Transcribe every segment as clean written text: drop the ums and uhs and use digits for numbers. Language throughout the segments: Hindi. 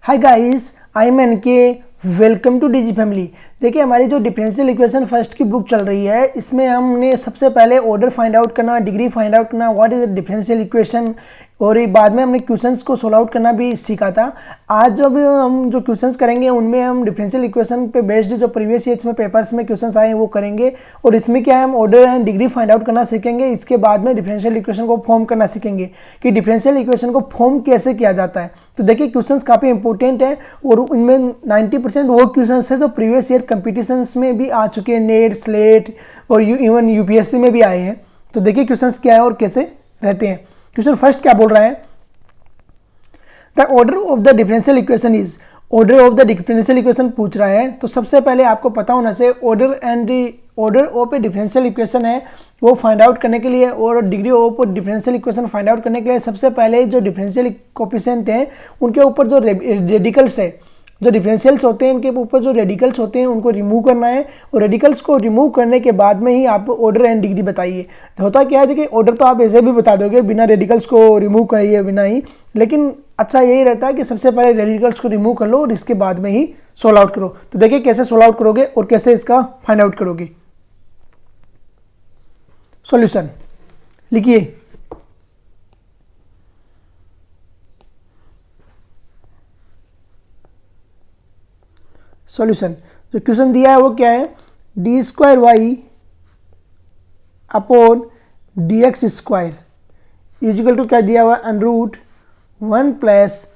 Hi guys, I am NK, welcome to DG family. देखिए हमारी जो डिफरेंशियल इक्वेशन फर्स्ट की बुक चल रही है, इसमें हमने सबसे पहले ऑर्डर फाइंड आउट करना, डिग्री फाइंड आउट करना, what is the differential equation, और बाद में हमने क्वेश्चंस को सोल्व आउट करना भी सीखा था। आज जब हम जो क्वेश्चंस करेंगे उनमें हम डिफरेंशियल इक्वेशन पे बेस्ड जो प्रीवियस ईयर्स में पेपर्स में क्वेश्चंस आए हैं वो करेंगे, और इसमें क्या है हम order and degree find out करना सीखेंगे। इसके बाद में डिफरेंशियल इक्वेशन को फॉर्म करना सीखेंगे कि डिफरेंशियल इक्वेशन को फॉर्म कैसे किया जाता है। तो देखिए क्वेश्चंस काफ़ी इंपॉर्टेंट है और उनमें 90% वो क्वेश्चंस है जो प्रीवियस ईयर कंपटीशंस में भी आ चुके हैं, नेट, स्लेट और इवन यूपीएससी में भी आए हैं। तो देखिए क्वेश्चंस क्या है और कैसे रहते हैं। क्वेश्चन फर्स्ट क्या बोल रहा है, the order of the differential equation is, order of the differential equation पूछ रहा है। तो सबसे पहले आपको पता होना चाहिए order of A differential equation है वो फाइंड आउट करने के लिए, और degree of differential equation find out करने के लिए सबसे पहले जो डिफरेंशियल कोएफिशिएंट हैं उनके ऊपर जो रेडिकल्स है, जो डिफरेंशियल्स होते हैं इनके ऊपर जो रेडिकल्स होते हैं उनको रिमूव करना है, और रेडिकल्स को रिमूव करने के बाद में ही आप ऑर्डर एंड डिग्री बताइए। होता क्या है, देखिए ऑर्डर तो आप ऐसे भी बता दोगे बिना रेडिकल्स को रिमूव करिए बिना ही, लेकिन अच्छा यही रहता है कि सबसे पहले रेडिकल्स को रिमूव कर लो और इसके बाद में ही सोल्व आउट करो। तो देखिए कैसे सोल्व आउट करोगे और कैसे इसका फाइंड आउट करोगे। सॉल्यूशन लिखिए, सॉल्यूशन जो क्वेश्चन दिया है वो क्या है, D square Y upon D x square is equal to क्या दिया हुआ है, under root 1 plus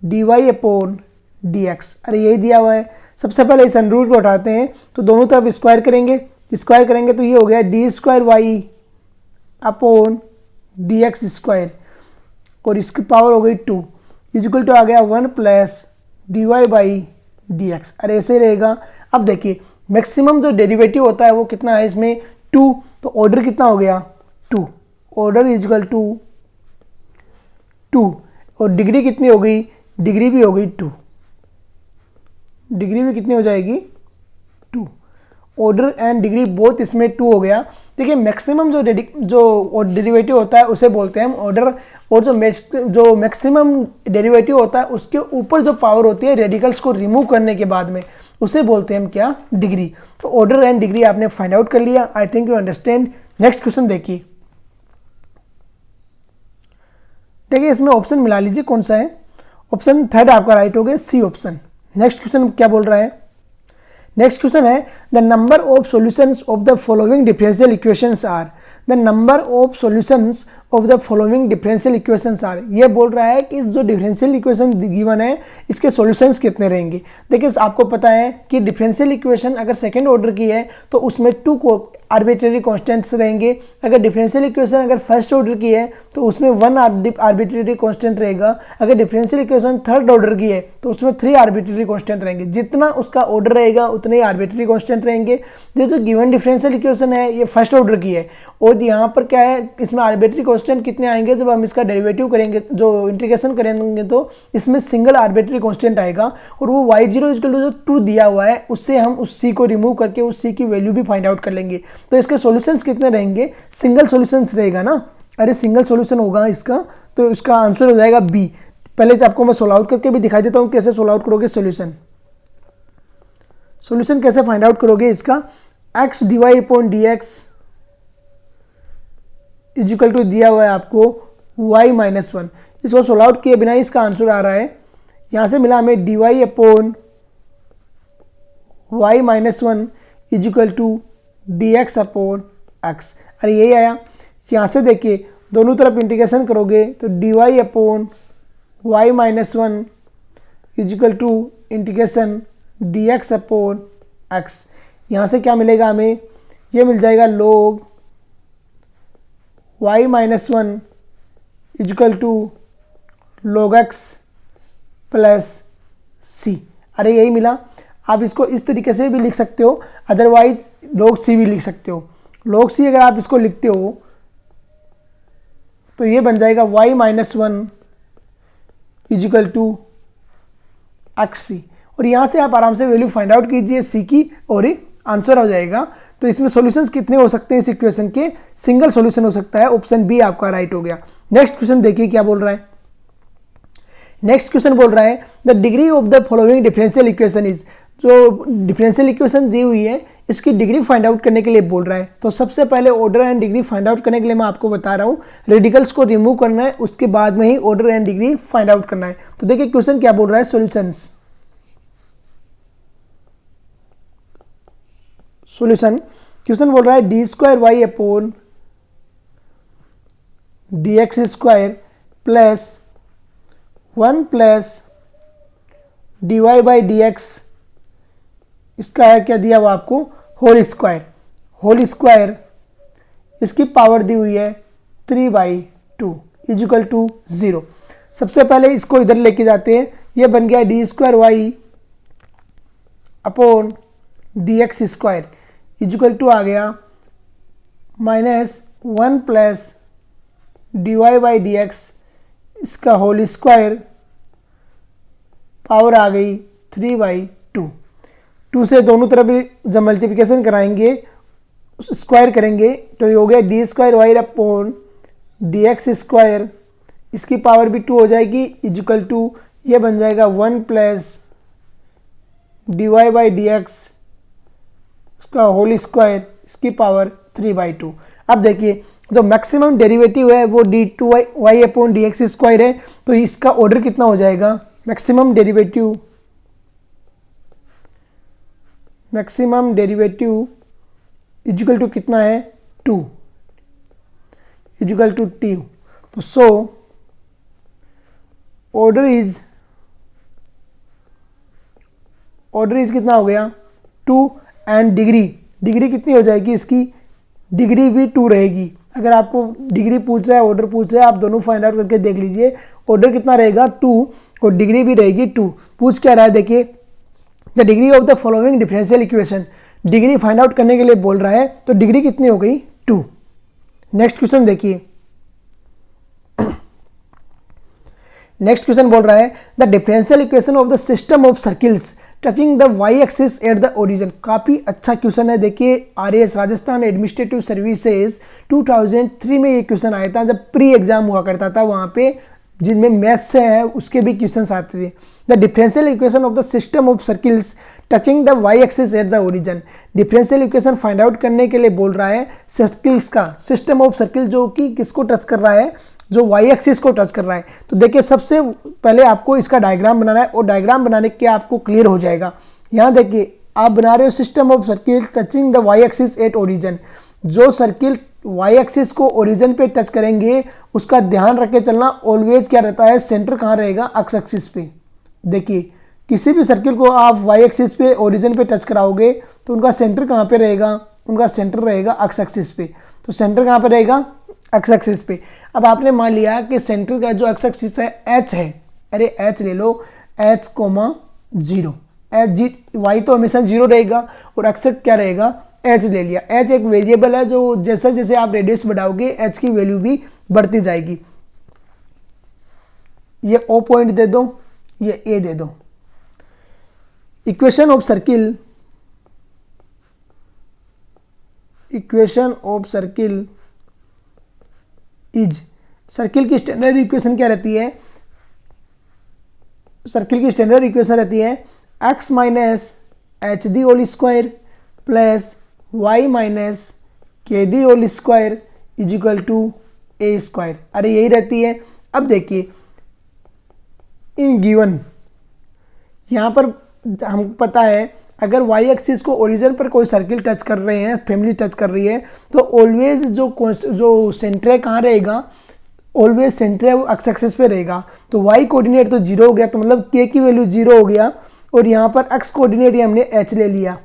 D Y upon D x. अरे यही दिया हुआ है। सबसे पहले इस अनरूट को उठाते हैं तो दोनों तरफ स्क्वायर करेंगे, तो ये हो गया D square Y upon D x square, और इसकी पावर हो गई 2 इजिकल टू आ गया 1 plus D Y by D x. अरे ऐसे रहेगा। अब देखिए मैक्सिमम जो डेरिवेटिव होता है वो कितना है इसमें, 2, तो ऑर्डर कितना हो गया 2, ऑर्डर इजिकल टू 2, और डिग्री कितनी हो गई, डिग्री भी हो गई 2, डिग्री भी कितनी हो जाएगी 2, ऑर्डर एंड डिग्री बोथ इसमें 2 हो गया। देखिए मैक्सिमम जो डेरिवेटिव होता है उसे बोलते हैं हम ऑर्डर, और जो मैक्सिमम डेरिवेटिव होता है उसके ऊपर जो पावर होती है रेडिकल्स को रिमूव करने के बाद में उसे बोलते हैं हम क्या, डिग्री। तो ऑर्डर एंड डिग्री आपने फाइंड आउट कर लिया। I think you understand. Next question देखिए, इसमें ऑप्शन मिला लीजिए कौन सा है। ऑप्शन थर्ड आपका राइट हो गया, सी ऑप्शन। नेक्स्ट क्वेश्चन क्या बोल रहा है, नेक्स्ट क्वेश्चन है the number of solutions of the following differential equations are, the number of solutions of the following differential equations are. ये बोल रहा है कि जो डिफरेंशियल इक्वेशन गिवन है इसके सॉल्यूशंस कितने रहेंगे। देखिए आपको पता है कि डिफरेंशियल इक्वेशन अगर सेकंड ऑर्डर की है तो उसमें 2 को आर्बिट्रेरी कांस्टेंट्स रहेंगे। अगर डिफरेंशियल इक्वेशन अगर फर्स्ट ऑर्डर की है तो उसमें 1 आर्बिट्रेरी कांस्टेंट रहेगा। अगर डिफरेंशियल इक्वेशन थर्ड ऑर्डर की है तो उसमें 3 आर्बिट्रेरी कांस्टेंट रहेंगे। जितना उसका ऑर्डर रहेगा उतने ही आर्बिट्रेरी कांस्टेंट रहेंगे। जो गिवन डिफरेंशियल इक्वेशन है ये फर्स्ट ऑर्डर की है, और यहाँ पर क्या है इसमें आर्बिट्रेरी कांस्टेंट कितने आएंगे, जब हम इसका डेरिवेटिव करेंगे, जो इंटीग्रेशन करेंगे तो इसमें सिंगल आर्बिट्रेरी कांस्टेंट आएगा, और वो y0 इक्वल टू जो 2 दिया हुआ है उससे हम उस c को रिमूव करके उस c की वैल्यू भी फाइंड आउट कर लेंगे। तो इसके सॉल्यूशंस कितने रहेंगे, सिंगल सॉल्यूशंस रहेगा ना। अरे सिंगल सॉल्यूशन होगा इसका, तो इसका आंसर हो जाएगा बी। पहले आपको मैं सोल्व आउट करके भी दिखा देता हूँ कैसे सोल्व आउट करोगे। सॉल्यूशन कैसे फाइंड आउट करोगे इसका, x dy upon dx is equal to दिया हुआ है आपको y माइनस 1। इसको सोल्व आउट किए बिना इसका आंसर आ रहा है, यहाँ से मिला हमें dy upon y minus 1 is equal to dx upon x। अरे यही आया। यहाँ से देखिए दोनों तरफ इंटीग्रेशन करोगे तो dy upon y minus 1 is equal to integration dx upon x। यहाँ से क्या मिलेगा हमें, ये मिल जाएगा log y minus 1 is equal to log x plus c। अरे यही मिला। आप इसको इस तरीके से भी लिख सकते हो, अदरवाइज log c भी लिख सकते हो। log c अगर आप इसको लिखते हो तो ये बन जाएगा y minus 1 is equal to x C, और यहाँ से आप आराम से वैल्यू फाइंड आउट कीजिए c की और आंसर हो जाएगा। तो इसमें सॉल्यूशंस कितने हो सकते हैं इस इक्वेशन के, सिंगल सॉल्यूशन हो सकता है। ऑप्शन बी आपका राइट हो गया। नेक्स्ट क्वेश्चन देखिए क्या बोल रहा है, नेक्स्ट क्वेश्चन बोल रहा है the degree of the following differential equation is, जो डिफरेंशियल इक्वेशन दी हुई है इसकी डिग्री फाइंड आउट करने के लिए बोल रहा है। तो सबसे पहले order and degree find out करने के लिए मैं आपको बता रहा हूँ रेडिकल्स को रिमूव करना है, उसके बाद में ही order and degree find out करना है। तो देखिए क्वेश्चन क्या बोल रहा है, सॉल्यूशंस। सॉल्यूशन क्वेश्चन बोल रहा है D square Y upon D x square plus 1 plus D Y by D X, इसका है क्या दिया हुआ आपको, होल स्क्वायर इसकी पावर दी हुई है 3/2 इजिकल टू 0। सबसे पहले इसको इधर लेके जाते हैं, ये बन गया D square Y upon D x square is equal to आ गया -1 plus D Y by D X, इसका होल स्क्वायर पावर आ गई 3/2। 2 से दोनों तरफ जब मल्टीप्लिकेशन कराएंगे स्क्वायर करेंगे तो ये हो गया D square Y upon D x square, इसकी पावर भी 2 हो जाएगी इजिकल टू ये बन जाएगा 1 plus D Y by D X, इसका होल स्क्वायर, इसकी पावर 3/2। अब देखिए जो मैक्सिमम डेरिवेटिव है वो d2y upon D x square है, तो इसका ऑर्डर कितना हो जाएगा, मैक्सिमम डेरिवेटिव इजिकल टू कितना है 2 इजिकल टू t। तो सो ऑर्डर इज कितना हो गया 2 एंड डिग्री कितनी हो जाएगी, इसकी डिग्री भी 2 रहेगी। अगर आपको डिग्री पूछ रहा है ऑर्डर पूछ रहा है आप दोनों फाइंड आउट करके देख लीजिए, ऑर्डर कितना रहेगा 2 और डिग्री भी रहेगी 2। पूछ क्या रहा है देखिए, the degree of the following differential equation, degree find out करने के लिए बोल रहा है, तो डिग्री कितनी हो गई 2। नेक्स्ट क्वेश्चन देखिए, नेक्स्ट क्वेश्चन बोल रहा है the differential equation of the system of circles touching the Y axis at the origin. काफ़ी अच्छा क्वेश्चन है। देखिए RAS राजस्थान एडमिनिस्ट्रेटिव सर्विसेज 2003 में ये क्वेश्चन आया था, जब प्री एग्जाम हुआ करता था वहाँ पे, जिनमें मैथ्स से है उसके भी क्वेश्चन आते थे। The differential equation of the system of circles touching the Y axis at the origin, differential equation find out करने के लिए बोल रहा है सर्किल्स का, सिस्टम ऑफ सर्किल जो कि किसको टच कर रहा है, जो वाई एक्सिस को टच कर रहा है। तो देखिए सबसे पहले आपको इसका डायग्राम बनाना है, और डायग्राम बनाने के आपको क्लियर हो जाएगा। यहाँ देखिए आप बना रहे हो system of circle touching the Y axis at origin, जो सर्किल वाई एक्सिस को ओरिजिन पे टच करेंगे उसका ध्यान रख के चलना, ऑलवेज क्या रहता है, सेंटर कहाँ रहेगा, एक्स एक्सिस पे। देखिए किसी भी सर्किल को आप वाई एक्सिस पे ओरिजिन पे टच कराओगे तो उनका सेंटर कहाँ पे रहेगा, उनका सेंटर रहेगा एक्स एक्सिस पे। तो सेंटर कहाँ पे रहेगा, एक्स एक्सिस पे। अब आपने मान लिया कि सेंटर का जो एक्स एक्सिस है एच है, अरे एच ले लो, एच कोमा 0, वाई तो हमेशा 0 रहेगा और एक्स क्या रहेगा, एच ले लिया। एच एक वेरिएबल है जो जैसे जैसे आप रेडियस बढ़ाओगे एच की वैल्यू भी बढ़ती जाएगी। ये ओ पॉइंट दे दो, ये ए दे दो। Equation of circle is, circle की स्टैंडर्ड इक्वेशन क्या रहती है, सर्किल की स्टैंडर्ड इक्वेशन रहती है x minus H the whole square plus Y minus K the whole square is equal to A square. अरे यही रहती है। अब देखिए इन गिवन यहाँ पर हमको पता है अगर वाई एक्सिस को ओरिजिन पर कोई सर्किल टच कर रहे हैं, फैमिली टच कर रही है, तो ऑलवेज जो सेंटर है कहाँ रहेगा, ऑलवेज सेंटर है वो एक्स एक्सिस पे रहेगा। तो वाई कोऑर्डिनेट तो 0 हो गया, तो मतलब के की वैल्यू 0 हो गया, और यहाँ पर एक्स कोऑर्डिनेट हमने एच ले लिया।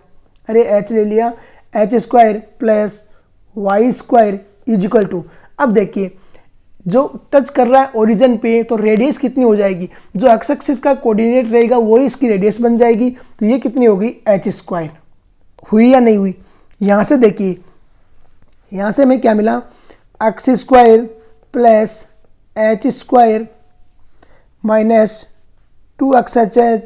अरे एच ले लिया, H square plus Y square is equal to, अब देखिए जो टच कर रहा है ओरिजिन पे तो रेडियस कितनी हो जाएगी, जो एक्स एक्सिस का कोऑर्डिनेट रहेगा वही इसकी रेडियस बन जाएगी। तो ये कितनी होगी, एच स्क्वायर। हुई या नहीं हुई, यहाँ से देखिए, यहाँ से हमें क्या मिला, x square plus H square minus 2xh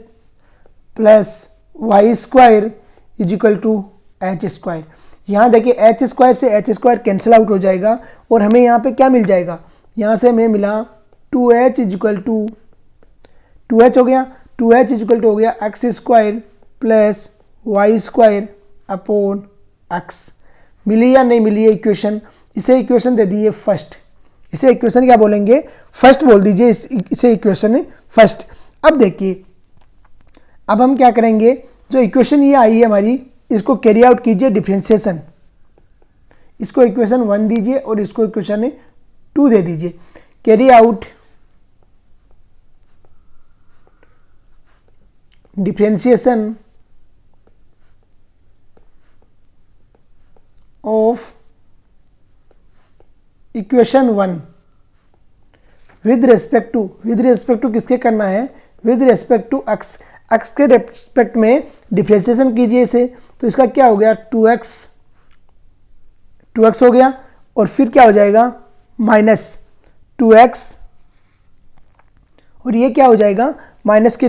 plus Y square is equal to H square. यहाँ देखिए एच स्क्वायर से एच स्क्वायर कैंसिल आउट हो जाएगा, और हमें यहाँ पे क्या मिल जाएगा, यहाँ से हमें मिला 2h इजिकल टू 2h हो गया, 2h इक्वल टू हो गया x square plus Y square upon X. मिली या नहीं मिली ये इक्वेशन? इसे इक्वेशन दे दीजिए फर्स्ट, इसे इक्वेशन क्या बोलेंगे? फर्स्ट बोल दीजिए, इसे इक्वेशन फर्स्ट। अब देखिए, अब हम क्या करेंगे, जो इक्वेशन ये आई है हमारी, इसको कैरी आउट कीजिए डिफरेंशिएशन। इसको इक्वेशन 1 दीजिए और इसको इक्वेशन 2 दे दीजिए। Carry out differentiation of equation 1 with respect to किसके करना है? With respect to x, x के रेस्पेक्ट में डिफरेंशिएशन कीजिए इसे। तो इसका क्या हो गया? 2x हो गया, और फिर क्या हो जाएगा? माइनस 2x, और ये क्या हो जाएगा? माइनस के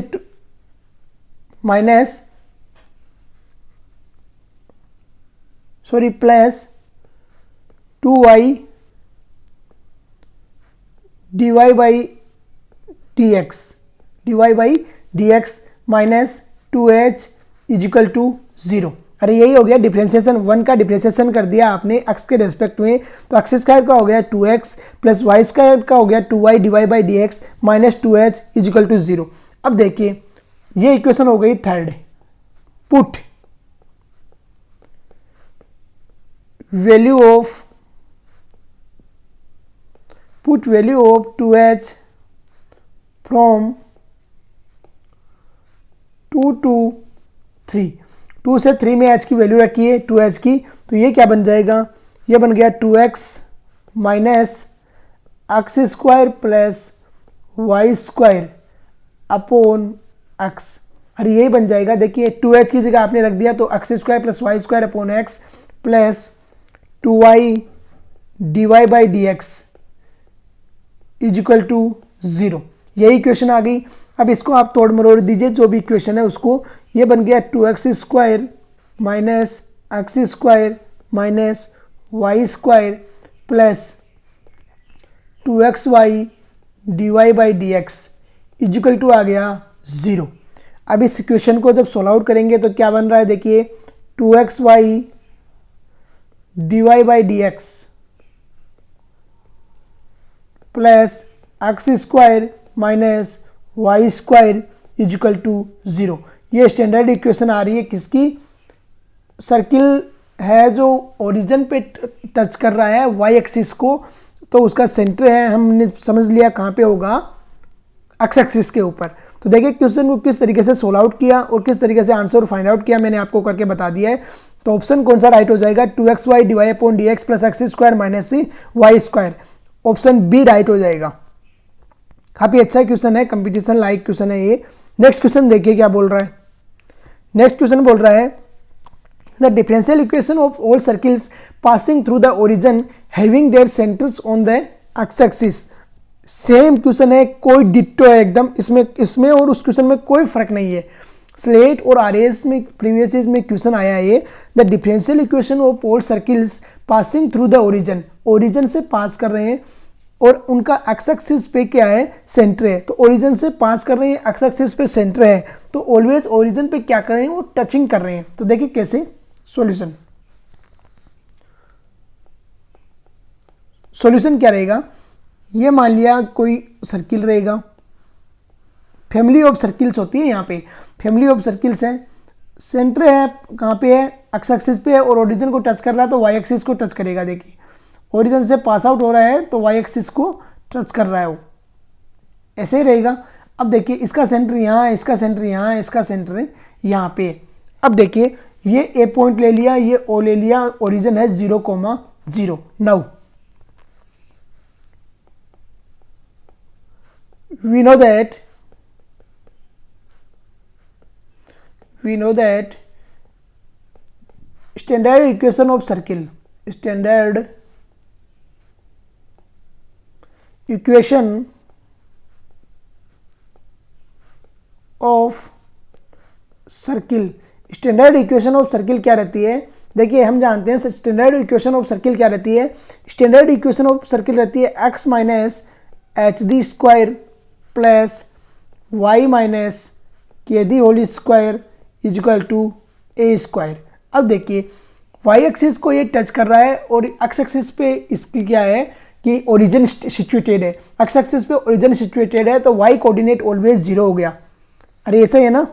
plus 2y dy by dx minus 2h is equal to 0। अरे यही हो गया डिफरेंशिएशन 1 का, डिफरेंशिएशन कर दिया आपने एक्स के रेस्पेक्ट में। तो एक्स स्क्वायर का हो गया 2x प्लस वाई स्क्वायर का हो गया 2y divide by dx minus 2h is equal to 0। अब देखिए, ये इक्वेशन हो गई third. Put value of 2h from 2 to 3, 2 से 3 में h की वैल्यू रखी है 2h की। तो ये क्या बन जाएगा? ये बन गया 2x minus x square plus Y square upon X. अरे यही बन जाएगा, देखिए 2h की जगह आपने रख दिया तो X square plus Y square upon X plus 2y divide by dx is equal to 0। यही इक्वेशन आ गई। अब इसको आप तोड़ मरोड़ दीजिए, जो भी इक्वेशन है उसको। ये बन गया 2x square minus x square minus Y square plus 2xy dy by dx is equal to आ गया 0। अब इस इक्वेशन को जब सोल्व आउट करेंगे तो क्या बन रहा है? देखिए 2xy dy by dx plus x square minus Y square is equal to 0। ये स्टैंडर्ड इक्वेशन आ रही है किसकी? सर्किल है जो ओरिजिन पे टच कर रहा है वाई एक्सिस को, तो उसका सेंटर है, हमने समझ लिया कहाँ पे होगा? एक्स एक्सिस के ऊपर। तो देखिए क्वेश्चन को किस तरीके से सोल्व आउट किया और किस तरीके से आंसर फाइंड आउट किया, मैंने आपको करके बता दिया है। तो ऑप्शन कौन सा राइट हो जाएगा? 2xy D Y upon dx plus x square minus Y square. Option B right हो जाएगा। काफ़ी अच्छा क्वेश्चन है, कंपटीशन लाइक क्वेश्चन है ये। नेक्स्ट क्वेश्चन देखिए क्या बोल रहा है। नेक्स्ट क्वेश्चन बोल रहा है the differential equation of all circles passing through the origin having their centres on the x axis. Same question है, कोई डिट्टो है एकदम, इसमें और उस क्वेश्चन में कोई फर्क नहीं है। स्लेट और आरएस में प्रीवियस में क्वेश्चन आया है, the differential equation of all circles passing through the origin, origin से पास कर रहे हैं और उनका एक्स एक्सिस पे क्या है? सेंटर है। तो ओरिजिन से पास कर रहे हैं, एक्स एक्सिस पे सेंटर है, तो ऑलवेज ओरिजिन पे क्या कर रहे हैं? वो टचिंग कर रहे हैं। तो देखिए कैसे सॉल्यूशन क्या रहेगा? ये मान लिया कोई सर्किल रहेगा, फैमिली ऑफ सर्किल्स होती है, यहाँ पे फैमिली ऑफ सर्किल्स है, सेंटर है कहाँ पे है? एक्स एक्सिस पे है, और ओरिजिन को टच कर रहा है तो वाई एक्सिस को टच करेगा। देखिए ओरिजिन से पास आउट हो रहा है तो वाई एक्सिस को टच कर रहा है, वो ऐसे ही रहेगा। अब देखिए इसका सेंटर यहाँ है, इसका सेंटर यहाँ है, इसका सेंटर यहाँ पे। अब देखिए ये ए पॉइंट ले लिया, ये ओ ले लिया, ओरिजिन है 0,0। Now we know that standard equation of circle, standard equation of circle, standard equation of circle क्या रहती है? देखिए हम जानते हैं स्टैंडर्ड इक्वेशन ऑफ सर्किल क्या रहती है। स्टैंडर्ड इक्वेशन ऑफ सर्किल रहती है X minus H the square plus Y minus K the whole square is equal to A square. अब देखिए वाई एक्सिस को ये टच कर रहा है और एक्स एक्सिस पे इसकी क्या है कि ओरिजिन सिचुएटेड है, एक्स एक्सिस पे ओरिजिन सिचुएटेड है, तो वाई कोऑर्डिनेट ऑलवेज जीरो हो गया। अरे ऐसा ही है ना,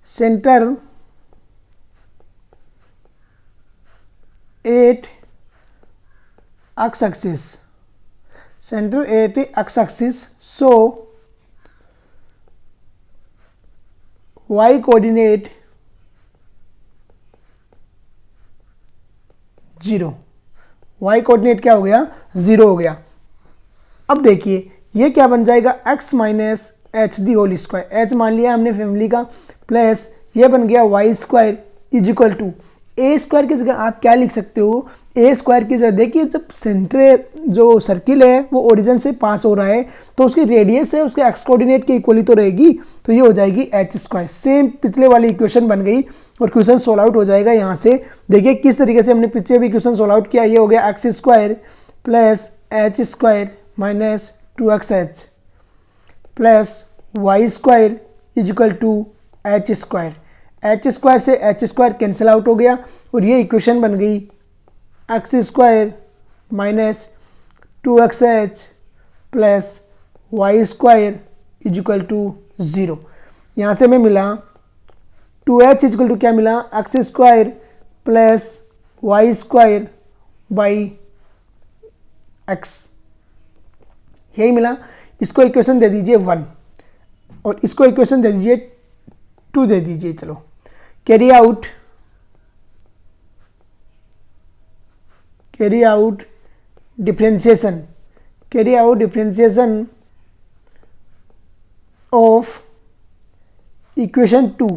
centre at X axis, centre at X axis, so Y coordinate zero, Y coordinate क्या हो गया, जीरो हो गया। अब देखिए ये क्या बन जाएगा, x minus H the whole square, H मान लिया हमने फैमिली का, प्लस ये बन गया Y square is equal to A square की जगह आप क्या लिख सकते हो, ए स्क्वायर की जगह देखिए जब सेंटर जो सर्किल है वो ओरिजिन से पास हो रहा है तो उसकी रेडियस है उसके एक्स कोऑर्डिनेट के इक्वली तो रहेगी, तो ये हो जाएगी एच स्क्वायर। सेम पिछले वाली इक्वेशन बन गई और क्वेश्चन सोल्व आउट हो जाएगा। यहाँ से देखिए किस तरीके से हमने पीछे भी क्वेश्चन सोल्व आउट किया, ये हो गया x square plus H square minus 2xh plus Y square is equal to H square, h square से एच स्क्वायर कैंसिल आउट हो गया और ये इक्वेशन बन गई x square minus 2xh plus Y square is equal to 0। यहाँ से हमें मिला 2h इज इक्वल टू क्या मिला, x square plus Y square by x, यही मिला। इसको इक्वेशन दे दीजिए 1 और इसको इक्वेशन दे दीजिए 2 दे दीजिए। चलो carry out differentiation, carry out differentiation of equation 2,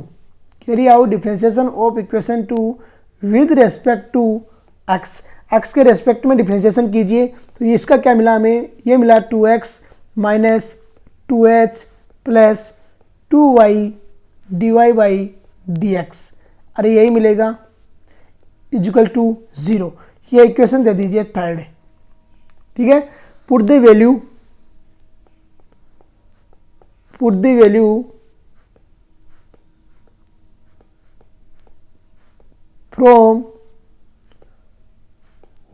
carry out differentiation of equation 2 with respect to x, x के रेस्पेक्ट में डिफरेंशिएशन कीजिए। तो ये इसका क्या मिला हमें, ये मिला 2x minus 2h plus 2y dy by dx, अरे यही मिलेगा इक्वल टू 0। ये इक्वेशन दे दीजिए थर्ड, ठीक है। Put the value from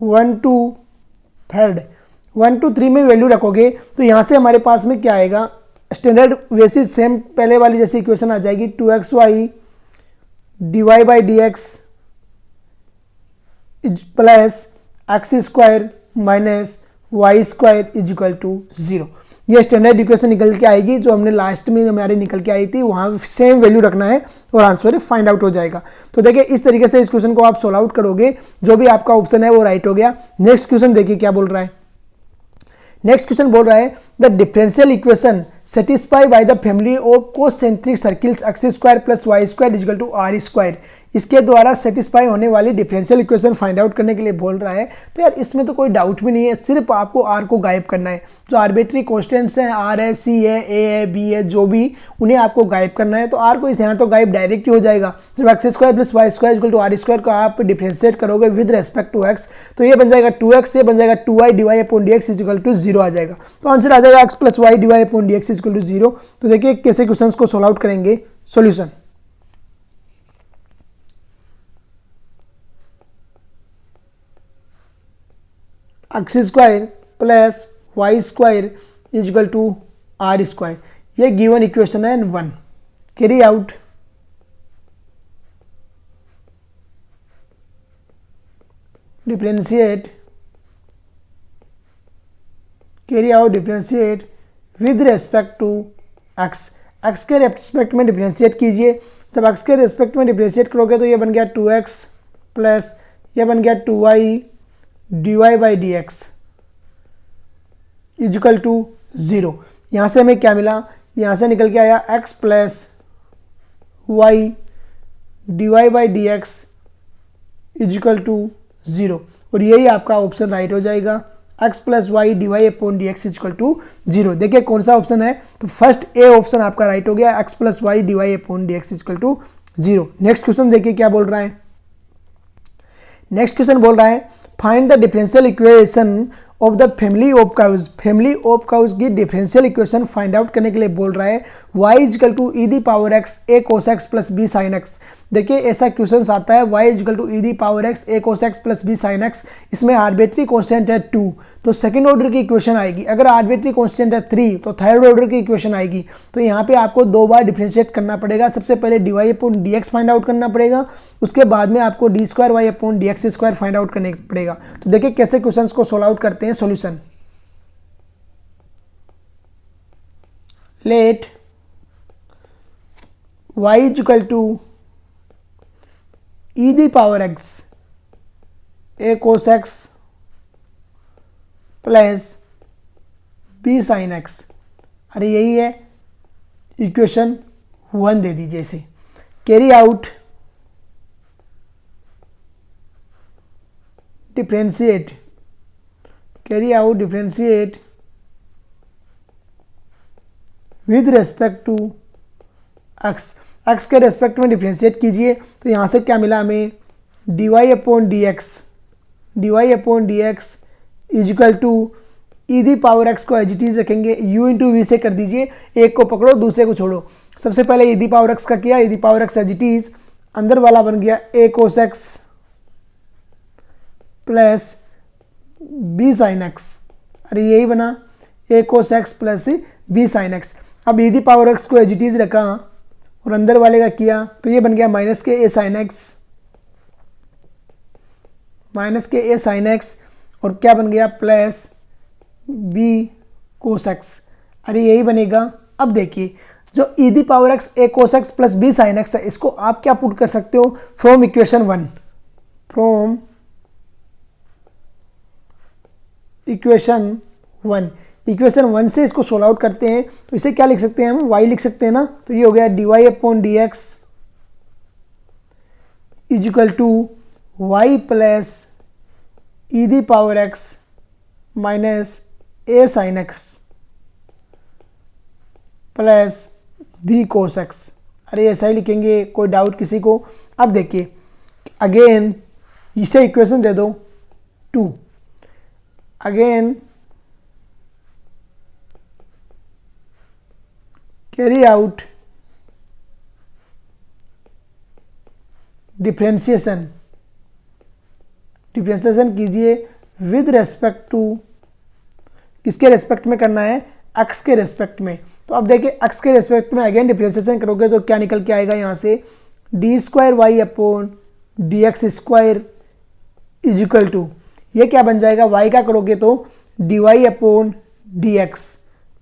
1 to 3rd, 1 to 3 में वैल्यू रखोगे तो यहाँ से हमारे पास में क्या आएगा, स्टैंडर्ड बेसिस सेम पहले वाली जैसी इक्वेशन आ जाएगी 2xy dy by D x plus x square minus Y square is equal to 0। ये स्टैंडर्ड इक्वेशन निकल के आएगी जो हमने लास्ट में हमारे निकल के आई थी, वहाँ सेम वैल्यू रखना है और आंसर फाइंड आउट हो जाएगा। तो देखिए इस तरीके से इस क्वेश्चन को आप सोल्व आउट करोगे, जो भी आपका ऑप्शन है वो राइट हो गया। नेक्स्ट क्वेश्चन देखिए क्या बोल रहा है, नेक्स्ट क्वेश्चन बोल रहा है the differential equation satisfy by the family of concentric circles x square plus Y square is equal to r square, इसके द्वारा सेटिस्फाई होने वाली डिफरेंशियल इक्वेशन फाइंड आउट करने के लिए बोल रहा है। तो यार इसमें तो कोई डाउट भी नहीं है, सिर्फ आपको आर को गायब करना है। जो आर्बिट्री कॉन्स्टेंट्स हैं आर है, सी है, ए है, बी है, जो भी उन्हें आपको गायब करना है। तो आर को इस यहाँ तो गायब डायरेक्ट ही हो जाएगा। जब x square plus Y square equal to r square को आप डिफरेंशिएट करोगे विद रेस्पेक्ट टू एक्स, तो ये बन जाएगा 2x, ये बन जाएगा 2y dy upon dx is equal to 0 आ जाएगा। तो आंसर आ जाएगा x plus y dy upon dx is equal to 0। तो देखिए कैसे क्वेश्चंस को सॉल्व आउट करेंगे। Solution, x square plus Y square is equal to r square, ये गिवन इक्वेशन है 1। Carry out differentiate with respect to x, x के रेस्पेक्ट में डिफरेंशिएट कीजिए। जब एक्स के रेस्पेक्ट में डिफरेंशिएट करोगे तो ये बन गया 2x प्लस ये बन गया 2y dy by D x is equal to 0। यहाँ से हमें क्या मिला, यहाँ से निकल के आया x plus y dy by D x is equal to 0 और यही आपका ऑप्शन राइट हो जाएगा, x plus y d Y upon D x is equal to 0। देखिए कौन सा ऑप्शन है, तो फर्स्ट ए ऑप्शन आपका राइट हो गया, x plus y d Y upon D x is equal to 0। Next question देखिए क्या बोल रहा है, नेक्स्ट क्वेश्चन बोल रहा है find the differential equation of the family of curves, family of curves की डिफरेंशियल इक्वेशन फाइंड आउट करने के लिए बोल रहा है y is equal to e the power x a cos x plus b sine x। देखिए ऐसा क्वेश्चन आता है y is equal to e the power x a cos x plus b sine x, इसमें आर्बिट्री कांस्टेंट है 2, तो सेकंड ऑर्डर की इक्वेशन आएगी। अगर आर्बिट्री कांस्टेंट है 3 तो थर्ड ऑर्डर की इक्वेशन आएगी। तो यहाँ पे आपको दो बार डिफरेंशिएट करना पड़ेगा। सबसे पहले dy upon dx find out करना पड़ेगा, उसके बाद में आपको d square y upon dx square find out करना पड़ेगा। तो देखिए कैसे क्वेश्चन को सोल्व आउट करते हैं। Solution, let y equal to e the power x a cos x plus b sine x, अरे यही है इक्वेशन 1 दे दीजिए इसे। Carry out differentiate, carry out differentiate with respect to x, x के रेस्पेक्ट में डिफरेंशिएट कीजिए। तो यहाँ से क्या मिला हमें, dy upon D x is equal to e the power x को एज इट इज रखेंगे, u इंटू वी से कर दीजिए, एक को पकड़ो दूसरे को छोड़ो। सबसे पहले ई दी पावर x का किया, E the power x as it is, अंदर वाला बन गया a cos x plus b sine x, अरे यही बना a cos x plus b sine x। अब ई दी पावर x को एज इट इज रखा और अंदर वाले का किया, तो ये बन गया माइनस के a साइन x, माइनस के a साइन x, और क्या बन गया प्लस b cos x, अरे यही बनेगा। अब देखिए जो E the power x a cos x plus b sine x है, इसको आप क्या पुट कर सकते हो, from equation 1, from equation 1, equation 1 से इसको सोल्व आउट करते हैं। तो इसे क्या लिख सकते हैं हम, y लिख सकते हैं ना। तो ये हो गया dy upon D x is equal to y plus e the power x minus a sine x plus b cos x, अरे ऐसा ही लिखेंगे, कोई डाउट किसी को। अब देखिए अगेन इसे इक्वेशन दे दो 2, again carry out differentiation, differentiation कीजिए विद रेस्पेक्ट टू, किसके रेस्पेक्ट में करना है, x के रेस्पेक्ट में। तो अब देखिए x के रेस्पेक्ट में अगेन डिफरेंशिएशन करोगे तो क्या निकल के आएगा यहाँ से, d square Y upon D x square is equal to, ये क्या बन जाएगा, y का करोगे तो d Y upon D x,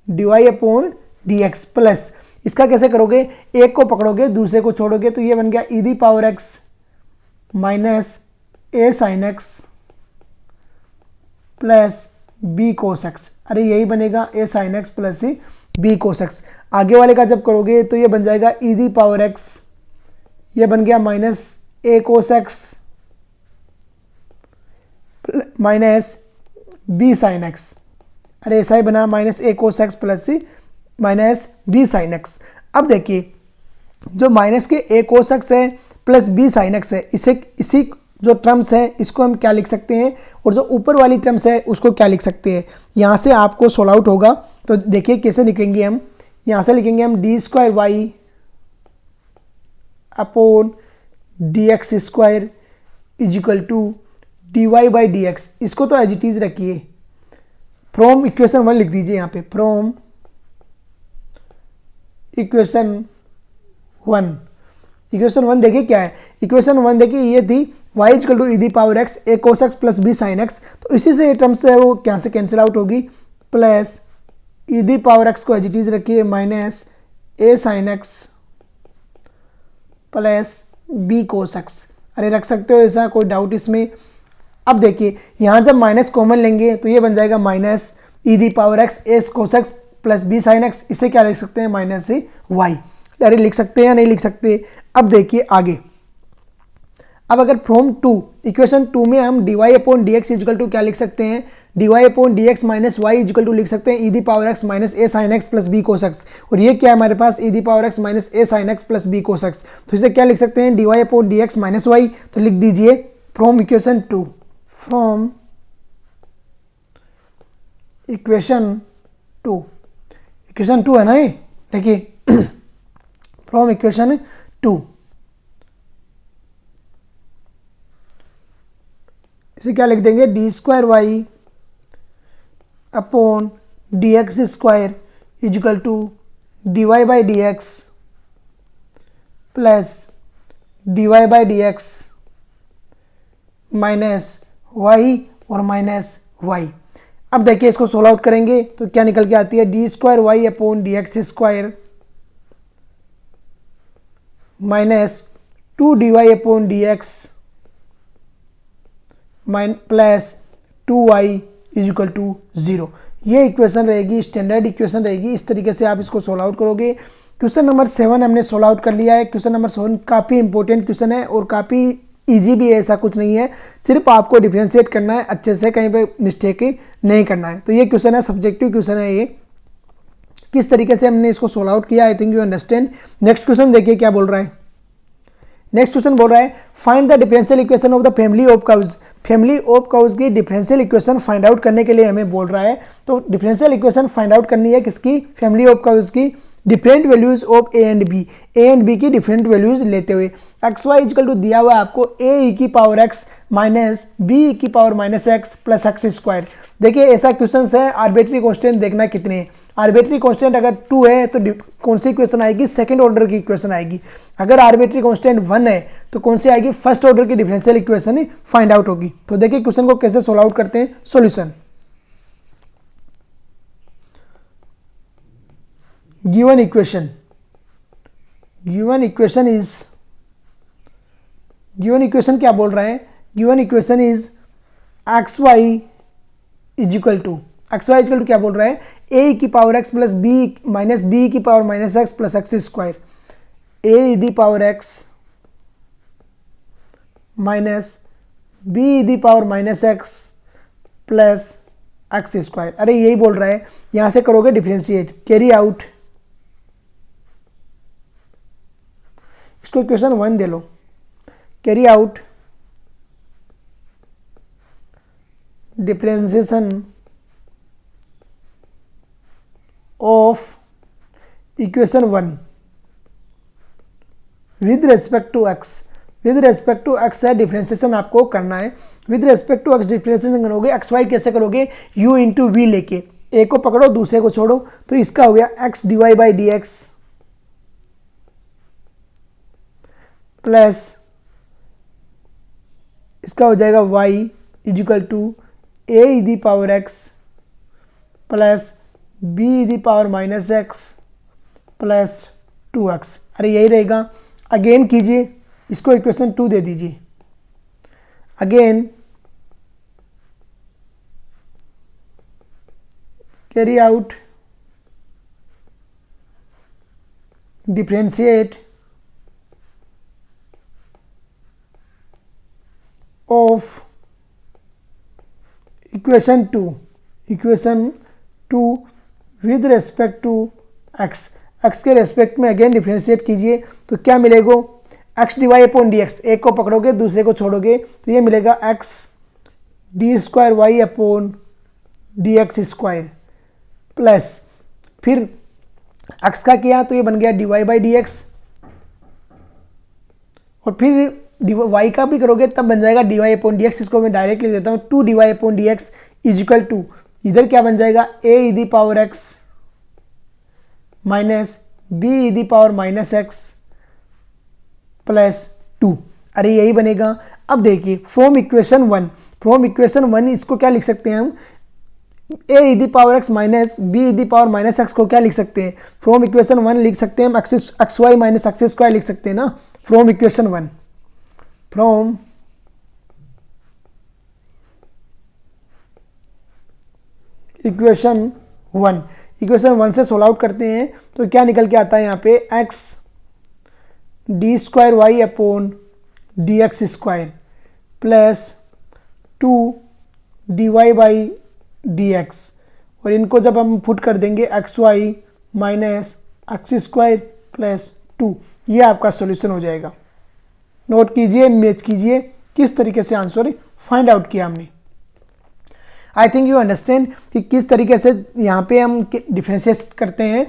d Y upon D x plus, इसका कैसे करोगे, एक को पकड़ोगे दूसरे को छोड़ोगे, तो ये बन गया E the power x minus a sine x plus b cos x, अरे यही बनेगा a sine x plus b cos x। आगे वाले का जब करोगे तो ये बन जाएगा ई दी पावर x, ये बन गया minus a cos x minus b sine x, अरे ऐसा ही बना minus a cos x plus minus b sine x। अब देखिए जो माइनस के a cos x है प्लस b साइन x है, इसी जो टर्म्स है इसको हम क्या लिख सकते हैं, और जो ऊपर वाली टर्म्स है उसको क्या लिख सकते हैं। यहाँ से आपको सोल्व आउट होगा, तो देखिए कैसे लिखेंगे हम, यहाँ से लिखेंगे हम d square Y upon D x square is equal to d Y by D x, इसको तो एज इट इज रखिए, फ्रॉम इक्वेशन 1 लिख दीजिए यहाँ पे, फ्रॉम इक्वेशन 1। इक्वेशन 1 देखिए क्या है, इक्वेशन 1 देखिए ये थी y equal to e the power x a cos x plus b sine x, तो इसी से ये टर्म्स है वो क्या से कैंसिल आउट होगी, plus e the power x को एज इट इज रखिए minus a sine x plus b cos x, अरे रख सकते हो ऐसा, कोई डाउट इसमें। अब देखिए यहाँ जब माइनस कॉमन लेंगे तो ये बन जाएगा minus e the power x a cos x plus b sine x, इसे क्या लिख सकते हैं, माइनस से y, अरे लिख सकते हैं या नहीं लिख सकते। अब देखिए आगे, अब अगर फ्रॉम 2 इक्वेशन 2 में हम D Y upon D X is equal to क्या लिख सकते हैं, D Y upon D x minus Y is equal to लिख सकते हैं E the power X minus A sine X plus B cos X, और ये क्या है हमारे पास E the power X minus A sine X plus B cos X, तो इसे क्या लिख सकते हैं, D Y upon D x minus Y, तो लिख दीजिए from equation 2, from equation two है ना ये, देखिए फ्रॉम इक्वेशन 2, इसे क्या लिख देंगे, d square Y upon D x square is equal to d Y by D x plus D Y by D x minus y और माइनस वाई। अब देखिए इसको सोल्व आउट करेंगे तो क्या निकल के आती है, D square Y upon D x square minus 2 D Y upon D x plus 2y is equal to 0। ये इक्वेशन रहेगी, स्टैंडर्ड इक्वेशन रहेगी। इस तरीके से आप इसको सोल्व आउट करोगे। क्वेश्चन नंबर 7 हमने सोल्व आउट कर लिया है। क्वेश्चन नंबर 7 काफ़ी इंपॉर्टेंट क्वेश्चन है और काफ़ी इजी भी है, ऐसा कुछ नहीं है, सिर्फ आपको डिफ्रेंशिएट करना है अच्छे से, कहीं पे मिस्टेक नहीं करना है। तो ये क्वेश्चन है, सब्जेक्टिव क्वेश्चन है। ये किस तरीके से हमने इसको सोल्व आउट किया, I think you understand. Next question देखिए क्या बोल रहा है। नेक्स्ट क्वेश्चन बोल रहा है find the differential equation of the family of curves. Family of curves की डिफरेंशियल इक्वेशन फाइंड आउट करने के लिए हमें बोल रहा है। तो डिफरेंशियल इक्वेशन फाइंड आउट करनी है किसकी, फैमिली ऑफ कर्व्स की, different values of a and b की डिफरेंट वैल्यूज लेते हुए। एक्स वाई इक्वल टू दिया हुआ है आपको ए ई की power X minus B E की power minus x plus x square. देखिए ऐसा क्वेश्चन है, आर्बिट्री कांस्टेंट देखना कितने हैं। आर्बिट्री कांस्टेंट अगर 2 है तो कौन सी इक्वेशन आएगी, सेकंड ऑर्डर की इक्वेशन आएगी। अगर आर्बिट्री कांस्टेंट 1 है तो कौन सी आएगी, फर्स्ट ऑर्डर की डिफरेंशियल इक्वेशन फाइंड आउट होगी। तो देखिए क्वेश्चन को कैसे सोल्व आउट करते हैं। सॉल्यूशन, गिवन इक्वेशन क्या बोल रहा है, given equation is X Y is equal to क्या बोल रहा है, ए की power X plus B minus B की power minus x plus x square. A the power X minus B the power minus x plus x square. अरे यही बोल रहा है, यहां से करोगे डिफरेंशिएट, कैरी आउट, इसको इक्वेशन 1 दे लो, carry out differentiation of equation 1 with respect to X. With respect to x है डिफरेंशिएशन आपको करना है। With respect to x differentiation करोगे, एक्स वाई कैसे करोगे, u इंटू वी लेके, एक को पकड़ो दूसरे को छोड़ो, तो इसका हो गया x d Y by D x plus इसका हो जाएगा y is equal to a the power x plus b the power minus x plus 2x। अरे यही रहेगा। अगेन कीजिए, इसको इक्वेशन 2 दे दीजिए। Again carry out differentiate of equation 2 with respect to x. X के रेस्पेक्ट में अगेन डिफरेंशिएट कीजिए, तो क्या मिलेगा, x d y upon D x, एक को पकड़ोगे दूसरे को छोड़ोगे तो ये मिलेगा x d square Y upon D x square plus फिर एक्स का किया तो ये बन गया d Y by D x, और फिर वाई का भी करोगे तब बन जाएगा D Y upon D x. इसको मैं डायरेक्ट लिख देता हूँ, 2 D Y upon D x is equal to, इधर क्या बन जाएगा, A E the power X minus B E the power minus x plus 2। अरे यही बनेगा। अब देखिए फ्रॉम इक्वेशन 1 इसको क्या लिख सकते हैं हम, A E the power X minus B E the power minus X को क्या लिख सकते हैं, फ्रॉम इक्वेशन 1 लिख सकते हैं हम x y minus x square लिख सकते हैं ना, फ्रॉम इक्वेशन 1। फ्रॉम इक्वेशन 1 से सोल्व आउट करते हैं तो क्या निकल के आता है यहाँ पे, x d square Y upon D x square plus 2 D Y by D x, और इनको जब हम पुट कर देंगे x y minus x square plus 2, ये आपका सॉल्यूशन हो जाएगा। नोट कीजिए, मैच कीजिए किस तरीके से आंसर फाइंड आउट किया हमने। आई थिंक यू अंडरस्टैंड कि किस तरीके से यहाँ पे हम डिफ्रेंशिएट करते हैं।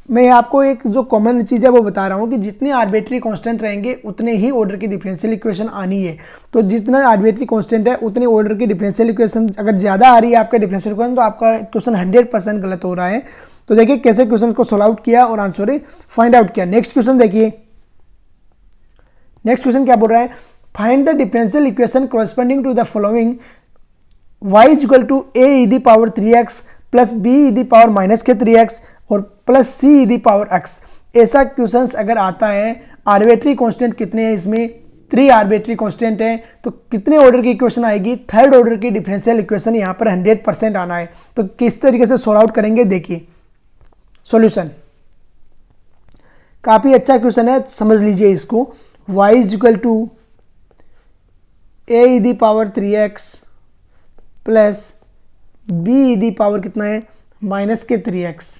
मैं आपको एक जो कॉमन चीज़ है वो बता रहा हूँ कि जितने आर्बिट्री कांस्टेंट रहेंगे उतने ही ऑर्डर की डिफरेंशियल इक्वेशन आनी है। तो जितना आर्बिट्री कांस्टेंट है उतने ऑर्डर की डिफरेंशियल इक्वेशन अगर ज़्यादा आ रही है आपका डिफरेंशियल इक्वेशन, तो आपका क्वेश्चन 100% गलत हो रहा है। तो देखिए कैसे क्वेश्चन को सोल्व आउट किया और आंसर फाइंड आउट किया। नेक्स्ट क्वेश्चन देखिए, नेक्स्ट क्वेश्चन क्या बोल रहा है, find the differential equation corresponding to the following y is equal to a e the power 3x plus b e the power minus के 3x और plus c e the power x। ऐसा क्वेश्चन अगर आता है, आर्बिट्री कांस्टेंट कितने हैं इसमें, 3 आर्बिट्री कांस्टेंट है, तो कितने ऑर्डर की इक्वेशन आएगी, थर्ड ऑर्डर की डिफरेंशियल इक्वेशन यहाँ पर 100% आना है। तो किस तरीके से सॉल्व आउट करेंगे देखिए सॉल्यूशन। काफी अच्छा क्वेश्चन है, समझ लीजिए इसको। y is equal to a e the power 3x plus b e the power कितना है माइनस के 3x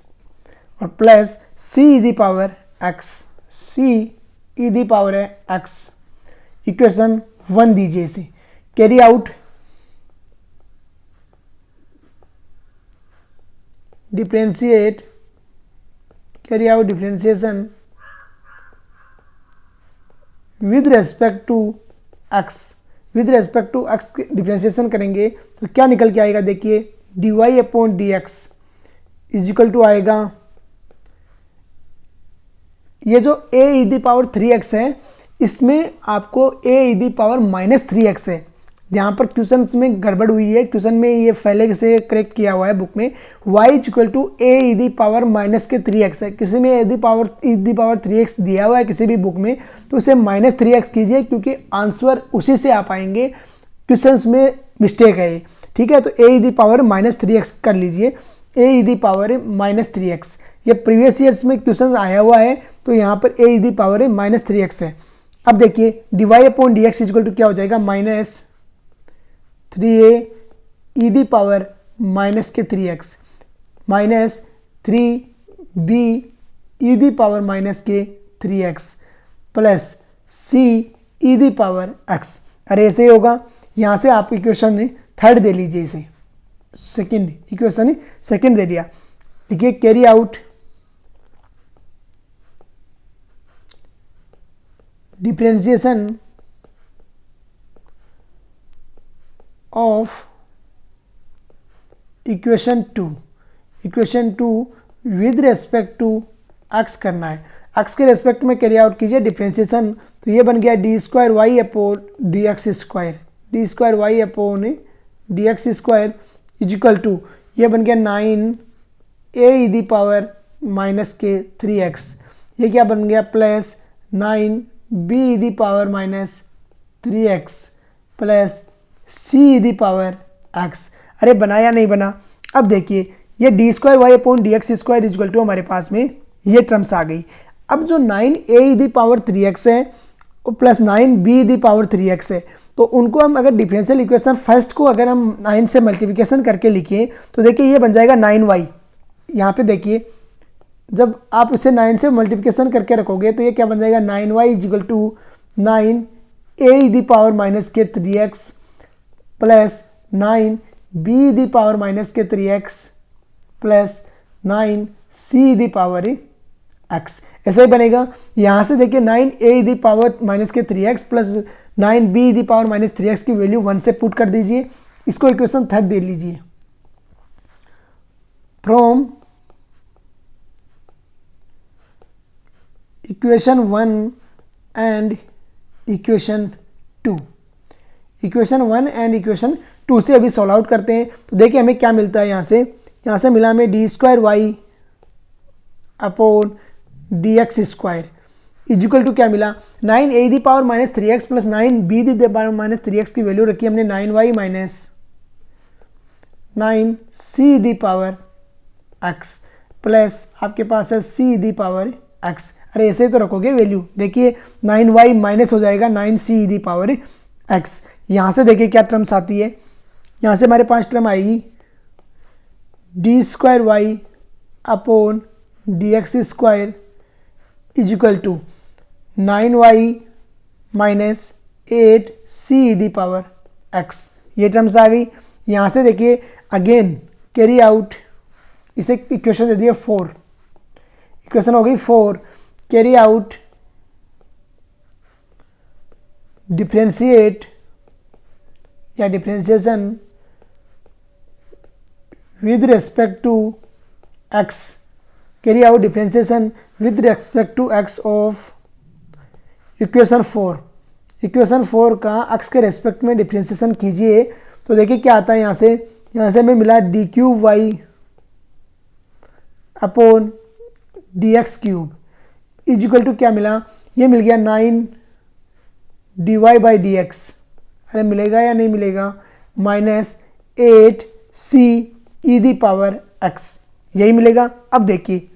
और plus c e the power x, c e the power है x। इक्वेशन 1 दीजिए इसे, carry out differentiate, carry out differentiation with respect to x, with respect to x differentiation करेंगे तो क्या निकल के आएगा देखिए, dy upon dx is equal to आएगा, ये जो a e the power 3x है इसमें आपको a e the power minus 3x है। यहाँ पर क्वेश्चन में गड़बड़ हुई है, क्वेश्चन में ये पहले से करेक्ट किया हुआ है बुक में, y is equal to a e the power minus के 3x है। किसी में ई दी पावर 3x दिया हुआ है किसी भी बुक में, तो उसे माइनस 3x कीजिए क्योंकि आंसर उसी से आ पाएंगे, क्वेश्चंस में मिस्टेक है ये, ठीक है। तो a e the power minus 3x कर लीजिए, a e the power minus 3x, ये प्रीवियस ईयर्स में क्वेश्चन आया हुआ है, तो यहाँ पर a e the power minus 3x है। अब देखिए dy upon dx is equal to क्या हो जाएगा, minus 3a e the power minus के 3x minus 3b e the power minus के 3x plus c e the power x। अरे ऐसे ही होगा, यहाँ से आप इक्वेशन थर्ड दे लीजिए, इसे सेकंड इक्वेशन सेकंड दे दिया। देखिए carry out differentiation of equation 2, equation 2 with respect to x करना है, x के रेस्पेक्ट में कैरी आउट कीजिए डिफरेंशिएशन। तो ये बन गया D square Y upon D x square, d square Y upon D x square is equal to, ये बन गया 9a e the power minus के 3x, ये क्या बन गया plus 9b e the power minus 3x plus c e the power x। अरे बनाया नहीं बना। अब देखिए ये d square Y upon D x square is equal to हमारे पास में ये टर्म्स आ गई। अब जो 9a e the power 3x है और plus 9b e the power 3x है, तो उनको हम अगर डिफरेंशियल इक्वेशन फर्स्ट को अगर हम 9 से मल्टीप्लिकेशन करके लिखें तो देखिए ये बन जाएगा 9y। यहाँ पे देखिए जब आप इसे 9 से मल्टीप्लिकेशन करके रखोगे तो ये क्या बन जाएगा, 9y is equal to 9a e the power minus के 3x plus 9b e the power minus के 3x plus 9c e the power x। ऐसा ही बनेगा। यहाँ से देखिए 9a e the power minus के 3x plus 9b e the power minus 3x की वैल्यू 1 से पुट कर दीजिए, इसको इक्वेशन थर्ड दे लीजिए। From equation 1 and equation 2, equation 1 and equation 2 से अभी सॉल्व आउट करते हैं। तो देखिए हमें क्या मिलता है, यहाँ से मिला हमें d square Y upon D x square is equal to क्या मिला, 9a e the power minus 3x plus 9b e the power minus 3x की वैल्यू रखी हमने 9y minus 9c e the power x plus आपके पास है c e the power x। अरे ऐसे तो रखोगे वैल्यू, देखिए 9y माइनस हो जाएगा 9c e the power x। यहाँ से देखिए क्या टर्म्स आती है, यहाँ से हमारे पास टर्म आएगी d square Y upon D x square is equal to 9y minus 8c e the power x। ये टर्म्स आ गई। यहाँ से देखिए अगेन कैरी आउट, इसे इक्वेशन दे दिए 4, इक्वेशन हो गई 4, कैरी आउट डिफ्रेंशिएट या differentiation with respect to x, carry out differentiation with respect to x of equation 4, equation 4 का एक्स के रेस्पेक्ट में डिफ्रेंशिएशन कीजिए। तो देखिए क्या आता है यहाँ से हमें मिला d cube Y upon D x cube is equal to क्या मिला, ये मिल गया 9 d Y by D x, अरे मिलेगा या नहीं मिलेगा, minus 8 c e the power x, यही मिलेगा। अब देखिए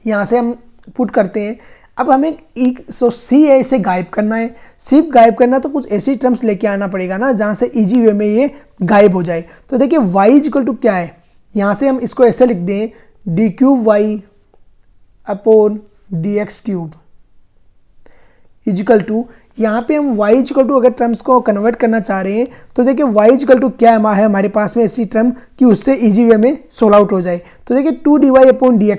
यहाँ से हम पुट करते हैं, अब हमें सी है इसे गायब करना है, सी गायब करना तो कुछ ऐसी टर्म्स लेके आना पड़ेगा ना जहाँ से इजी वे में ये गायब हो जाए। तो देखिए y इक्वल टू क्या है, यहाँ से हम इसको ऐसे लिख दें d cube Y upon D x cube is equal to, यहाँ पे हम y इक्वल टू अगर टर्म्स को कन्वर्ट करना चाह रहे हैं तो देखिए y इक्वल टू क्या है हमारे पास में ऐसी टर्म कि उससे इजी वे में सोल्व आउट हो जाए। तो देखिए 2 D Y upon D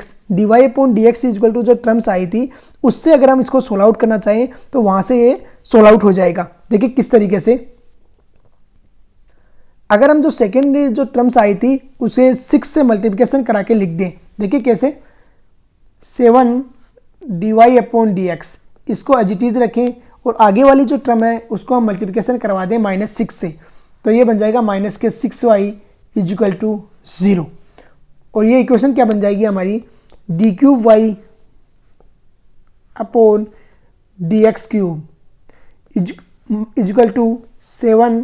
x equal to जो टर्म्स आई थी उससे अगर हम इसको सोल्व आउट करना चाहें तो वहाँ से ये सोल्व आउट हो जाएगा। देखिए किस तरीके से, अगर हम जो सेकेंड जो टर्म्स आई थी उसे 6 से मल्टीप्लिकेशन करा के लिख दें, देखिए कैसे, 7 D Y upon D x, इसको एज इट इज रखें और आगे वाली जो टर्म है उसको हम मल्टीप्लिकेशन करवा दें -6 से, तो ये बन जाएगा -6y इज इक्वल टू 0। और ये इक्वेशन क्या बन जाएगी हमारी, D cube Y upon D x cube is equal to 7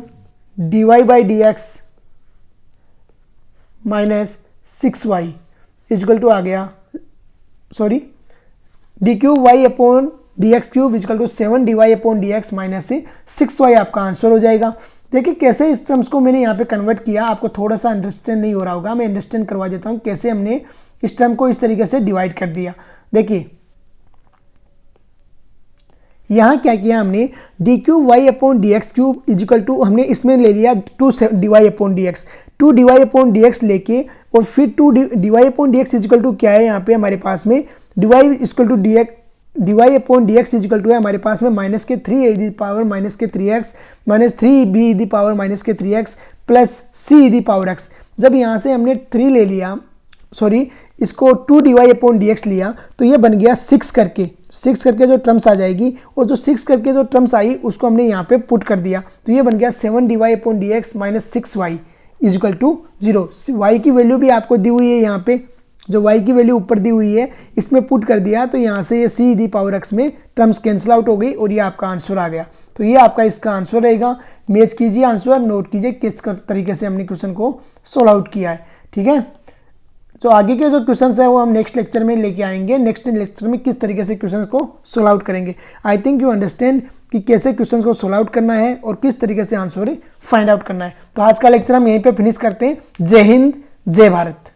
D Y by D x -6y is equal to आ गया, sorry D cube Y upon D x cube is equal to 7 D Y upon D x -6y आपका आंसर हो जाएगा। देखिए कैसे इस टर्म्स को मैंने यहाँ पे कन्वर्ट किया, आपको थोड़ा सा अंडरस्टैंड नहीं हो रहा होगा, मैं अंडरस्टैंड करवा देता हूँ कैसे हमने इस टर्म को इस तरीके से डिवाइड कर दिया। देखिए यहाँ क्या किया हमने, d cube Y upon D x cube is equal to हमने इसमें ले लिया 2 D Y upon D x, 2 D Y upon D x लेके और फिर 2 D Y upon D x is equal to क्या है यहाँ पे हमारे पास में d y is equal to d x, d Y upon D x is equal to है हमारे पास में -3 a the power -3x -3 B the power -3x plus c the power x। जब यहाँ से हमने 3 ले लिया, सॉरी इसको 2 D Y upon D x लिया तो ये बन गया 6 करके जो टर्म्स आ जाएगी, और जो 6 करके जो टर्म्स आई उसको हमने यहाँ पे पुट कर दिया तो ये बन गया 7 D Y upon D x -6y is equal to 0। y की वैल्यू भी आपको दी हुई है, यहाँ पे जो y की वैल्यू ऊपर दी हुई है इसमें पुट कर दिया तो यहाँ से ये सी दी पावर x में टर्म्स कैंसिल आउट हो गई और ये आपका आंसर आ गया। तो ये आपका इसका आंसर रहेगा। मैच कीजिए आंसर, नोट कीजिए किस तरीके से हमने क्वेश्चन को सोल्व आउट किया है। ठीक है, तो आगे के जो क्वेश्चंस है वो हम नेक्स्ट लेक्चर में लेके आएंगे, नेक्स्ट लेक्चर में किस तरीके से क्वेश्चंस को सोल्व आउट करेंगे। आई थिंक यू अंडरस्टैंड कि कैसे क्वेश्चंस को सोल्व आउट करना है और किस तरीके से आंसर फाइंड आउट करना है। तो आज का लेक्चर हम यहीं पे फिनिश करते हैं। जय हिंद, जय भारत।